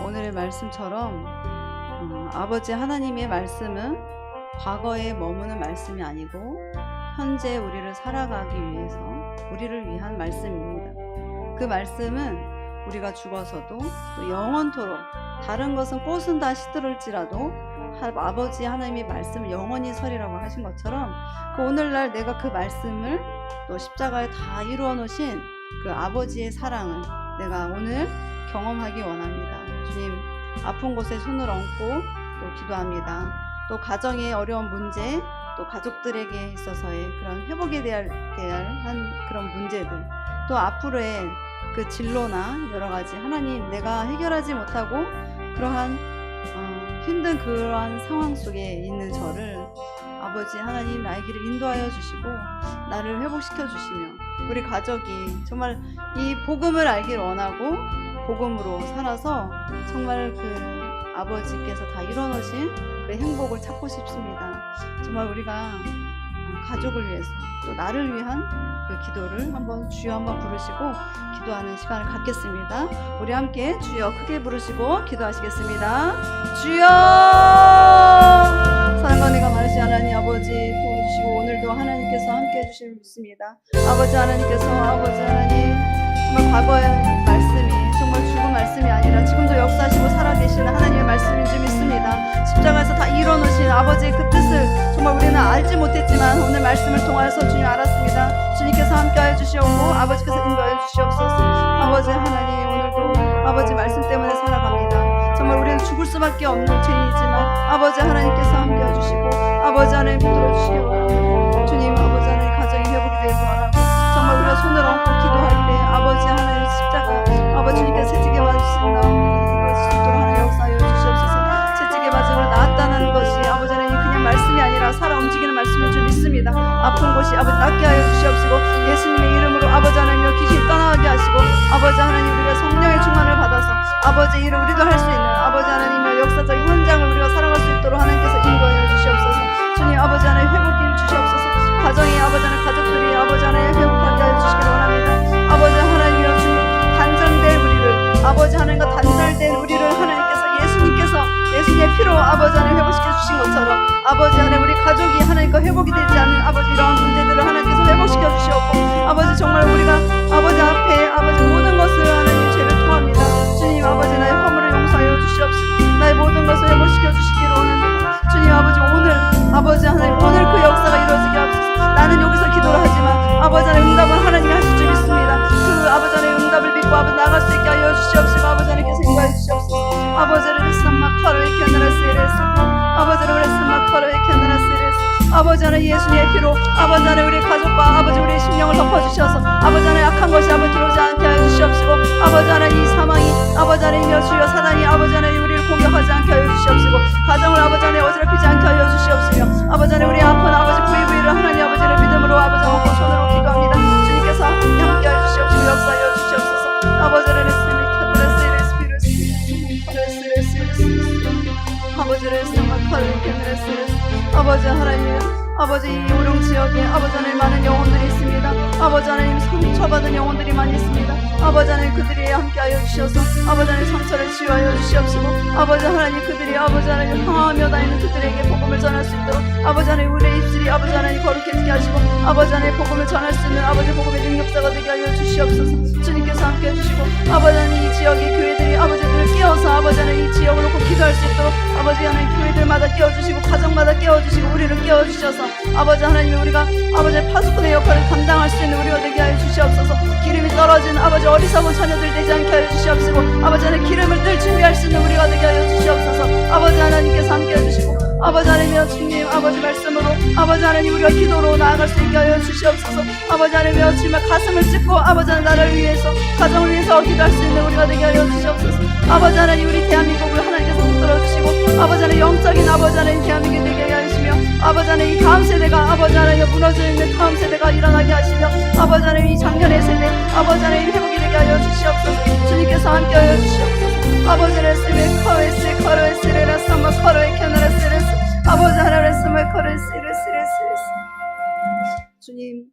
오늘의 말씀처럼 아버지 하나님의 말씀은 과거에 머무는 말씀이 아니고 현재 우리를 살아가기 위해서 우리를 위한 말씀입니다. 그 말씀은 우리가 죽어서도 또 영원토록, 다른 것은 꽃은 다 시들을지라도 아버지 하나님의 말씀을 영원히 서리라고 하신 것처럼, 그 오늘날 내가 그 말씀을 또 십자가에 다 이루어 놓으신 그 아버지의 사랑을 내가 오늘 경험하기 원합니다. 주님, 아픈 곳에 손을 얹고 또 기도합니다. 또 가정의 어려운 문제, 또 가족들에게 있어서의 그런 회복에 대한 그런 문제들, 또 앞으로의 그 진로나 여러 가지 하나님 내가 해결하지 못하고 그러한 힘든 그러한 상황 속에 있는 저를 아버지 하나님 나의 길을 인도하여 주시고 나를 회복시켜 주시며 우리 가족이 정말 이 복음을 알길 원하고 복음으로 살아서 정말 그 아버지께서 다 이뤄놓으신 그 행복을 찾고 싶습니다. 정말 우리가 가족을 위해서 또 나를 위한 그 기도를 한번 주여 한번 부르시고 기도하는 시간을 갖겠습니다. 우리 함께 주여 크게 부르시고 기도하시겠습니다. 주여 사랑과 내가 많으신 하나님 아버지 도와주시고 오늘도 하나님께서 함께 해주실 믿습니다. 아버지 하나님께서 아버지 하나님 정말 과거의 말씀이 정말 죽은 말씀이 아니라 지금도 역사하시고 살아계시는 하나님의 말씀인 줄 믿습니다. 십자가에서 다 이뤄놓으신 아버지의 그 뜻을 정말 우리는 알지 못했지만 오늘 말씀을 통하여서 주님 알았습니다. 주님께서 함께하여 주시옵고 아버지께서 인도하여 주시옵소서. 아버지 하나님 오늘도 아버지 말씀 때문에 살아갑니다. 정말 우리는 죽을 수밖에 없는 죄인이지만 아버지 하나님께서 함께해 주시고 아버지 하나님 붙들어 주시기 바랍니다. 주님 아버지 하나님 가정이 회복이 되길 원하고 정말 우리가 손을 얹고 기도할 때 아버지 하나님 십자가 아버지 주님께서 채찍에 맞으신다 이것을 죽도록 하나님 역사하여 주시옵소서. 채찍에 맞음으로 나았다는 것이 아버지 하나님 그냥 말씀이 아니라 살아 움직이는 말씀인 줄 믿습니다. 아픈 곳이 아버지 낫게 하여 주시옵시고 예수님의 이름으로 아버지 하나님여 귀신이 떠나가게 하시고 아버지 하나님 우리가 성령의 충만을 받아서 아버지 일을 우리도 할 수 있는 아버지 하나님의 역사적인 현장을 우리가 살아갈 수 있도록 하나님께서 인도하여 주시옵소서. 주님 아버지 하나님 회복을 주시옵소서. 가정이 아버지 하나님 가족들이 아버지 하나님 회복하게 하여 주시기를 원합니다. 아버지 하나님이여 주님 단절된 우리를 아버지 하나님과 단절된 우리를 하나님께서 예수님의 피로 아버지 하나님 회복시켜 주신 것처럼 아버지 하나님 우리 가족이 하나님과 회복이 되지 않는 아버지 이러한 문제들을 하나님께서 회복시켜 주시옵고 아버지 정말 우리가 아버지 앞에 아버지 모든 것을 하나님 죄를 토합니다. 주님 아버지 나의 허물을 용서하여 주시옵시고 나의 모든 것을 회복시켜 주시기를 원합니다. 주님 아버지 오늘 아버지 하나님 오늘 그 역사가 이루어지게 하옵소서. 나는 여기서 기도를 하지만 아버지 하나님 응답은 하나님이 하실 줄 믿습니다. 그 아버지 하나님 응답을 믿고 아버지 나갈 수 있게 하여 주시옵시고 아버지 하나님께서 인도하여 주시옵소서. 아버지를 삼막하러 이켜나라스레스 아버지를 삼막하러 이켜나라스레스 아버지 하나님 예수님의 피로 아버지 하나님 우리 가족과 아버지 우리의 심령을 덮어주셔서 아버지 하나님 악한 것이 아버지 들어오지 않게 하여 주시옵시고 아버지 하나님 이 사망이 아버지 하나님이여 주여 사단이 아버지 하나님 우리를 공격하지 않게 하여 주시옵시고 가정을 아버지 하나님 어지럽히지 않게 하여 주시옵시며 아버지 하나님 우리 아픈 아버지 부위부위를 하나님 아버지를 믿음으로 아버지 먹고 손으로 기도합니다. 주님께서 함께 하여 주시옵시고 역사하여 주시옵소서. 아버지 하나님 아버지를 생각하는 캐메레스 아버지 하나님 아버지 이 우릉 지역에 아버지 하나님 많은 영혼들이 있습니다. 아버지 하나님 상처받은 영혼들이 많이 있습니다. 아버지 하나님 그들이 함께하여 주셔서 아버지 하나님 상처를 치유하여 주시옵시고 아버지 하나님 그들이 아버지 하나님 향하며 다니는 그들에게 복음을 전할 수 있도록 아버지 하나님 우리의 입술이 아버지 하나님 거룩해지게 하시고 아버지 하나님 복음을 전할 수 있는 아버지 복음의 능력자가 되게 하여 주시옵소서. 주님께서 함께해 주시고 아버지 하나님 이 지역의 교회들이 아버지들을 깨워서 아버지 하나님 이 지역을 놓고 기도할 수 있도록 아버지 하나님 교회들마다 깨워주시고 가정마다 깨워주시고 우리를 깨워주셔서 아버지 하나님 우리가 아버지 파수꾼의 역할을 감당할 수 있는 우리가 되게 하여 주시옵소서. 기름이 떨어진 아버지 어리석은 처녀들 되지 않게 하여 주시옵시고 아버지 하나님 기름을 늘 준비할 수 있는 우리가 되게 하여 주시옵소서. 아버지 하나님께서 함께 해주시고 아버지 하나님이여 주님 아버지 말씀으로 아버지 하나님 우리가 기도로 나아갈 수 있게 하여 주시옵소서. 아버지 하나님이여 주님의 가슴을 찢고 아버지 하나님 나라를 위해서 가정을 위해서 기도할 수 있는 우리가 되게 하여 주시옵소서. 아버지 하나님 우리 대한민국을 하나님께서 붙들어 주시고 아버지 하나님 영적인 아버지 하나님 대한민국이 되게 하시며 아버지 하나님 이 다음 세대가 아버지 하나님 무너져 있는 다음 세대가 일어나게 하시며 아버지 하나님 이 작년의 세대 아버지 하나님 회복이 되게 하여 주시옵소서. 주님께서 함께 하여 주시옵소서. 아버지를 쓰면 커레스 커레스레라 삼마 커레 캐나라스레스 아버지 하나님을 쓰면 커레스레스레스레스 주님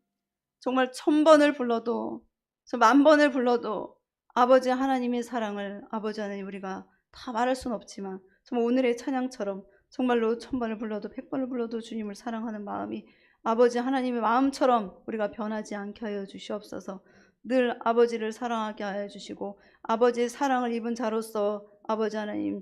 정말 1000번을 불러도 저 10,000번을 불러도 아버지 하나님의 사랑을 아버지 하나님 우리가 다 말할 수는 없지만 정말 오늘의 찬양처럼 정말로 1000번을 불러도 100번을 불러도 주님을 사랑하는 마음이 아버지 하나님의 마음처럼 우리가 변하지 않게 하여 주시옵소서. 늘 아버지를 사랑하게 하여 주시고 아버지의 사랑을 입은 자로서 아버지 하나님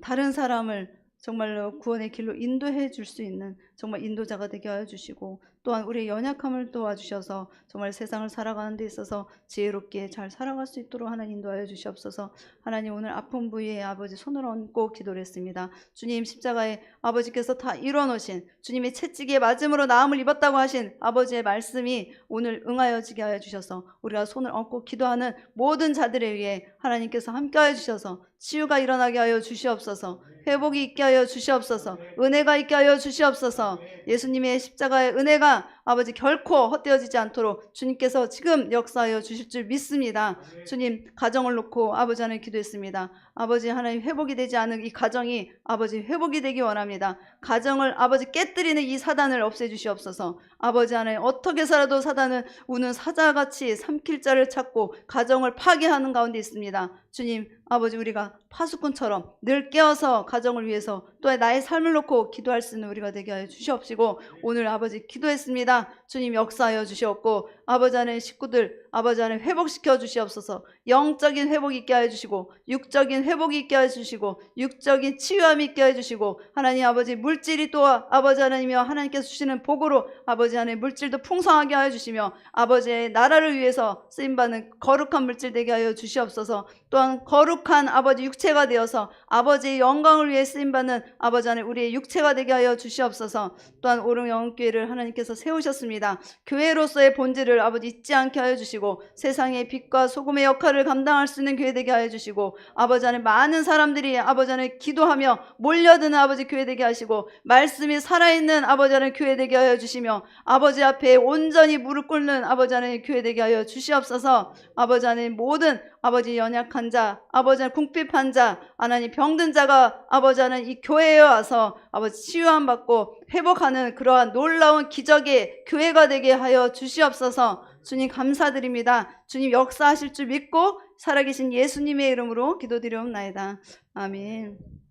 다른 사람을 정말로 구원의 길로 인도해 줄 수 있는 정말 인도자가 되게 하여 주시고 또한 우리의 연약함을 도와주셔서 정말 세상을 살아가는 데 있어서 지혜롭게 잘 살아갈 수 있도록 하나님 인도하여 주시옵소서. 하나님 오늘 아픈 부위에 아버지 손을 얹고 기도를 했습니다. 주님 십자가에 아버지께서 다 이뤄놓으신 주님의 채찍에 맞음으로 나음을 입었다고 하신 아버지의 말씀이 오늘 응하여지게 하여 주셔서 우리가 손을 얹고 기도하는 모든 자들에 위해 하나님께서 함께하여 주셔서 치유가 일어나게 하여 주시옵소서. 회복이 있게 하여 주시옵소서. 은혜가 있게 하여 주시옵소서. 예수님의 십자가의 은혜가 아버지 결코 헛되어지지 않도록 주님께서 지금 역사하여 주실 줄 믿습니다. 주님 가정을 놓고 아버지 하나님 기도했습니다. 아버지 하나님 회복이 되지 않은 이 가정이 아버지 회복이 되기 원합니다. 가정을 아버지 깨뜨리는 이 사단을 없애주시옵소서. 아버지 하나님 어떻게 해서라도 사단은 우는 사자같이 삼킬 자를 찾고 가정을 파괴하는 가운데 있습니다. 주님 아버지 우리가 파수꾼처럼 늘 깨어서 가정을 위해서 또한 나의 삶을 놓고 기도할 수 있는 우리가 되게 하여 주시옵시고 오늘 아버지 기도했습니다. 주님 역사하여 주시옵고 아버지 하나님 식구들 아버지 하나님 회복시켜 주시옵소서. 영적인 회복이 있게 하여 주시고 육적인 회복이 있게 하여 주시고 육적인 치유함이 있게 하여 주시고 하나님 아버지 물질이 또 아버지 하나님이여 하나님께서 주시는 복으로 아버지 하나님 물질도 풍성하게 하여 주시며 아버지의 나라를 위해서 쓰임받는 거룩한 물질 되게 하여 주시옵소서. 또한 거룩한 아버지 육체가 되어서 아버지의 영광을 위해 쓰임받는 아버지 하나님 우리의 육체가 되게 하여 주시옵소서. 또한 오름영교회를 하나님께서 세우셨습니다. 교회로서의 본질을 아버지 잊지 않게 하여 주시고 세상의 빛과 소금의 역할을 감당할 수 있는 교회 되게 하여 주시고 아버지 하나님 많은 사람들이 아버지 하나님 기도하며 몰려드는 아버지 교회 되게 하시고 말씀이 살아있는 아버지 하나님 교회 되게 하여 주시며 아버지 앞에 온전히 무릎 꿇는 아버지 하나님 교회 되게 하여 주시옵소서. 아버지 하나님 모든 아버지 연약한 자 아버지 하나님 궁핍한 자 하나님 병든 자가 아버지 하나님 이 교회에 와서 아버지 치유함 받고 회복하는 그러한 놀라운 기적의 교회가 되게 하여 주시옵소서. 주님 감사드립니다. 주님 역사하실 줄 믿고 살아계신 예수님의 이름으로 기도드리옵나이다. 아멘.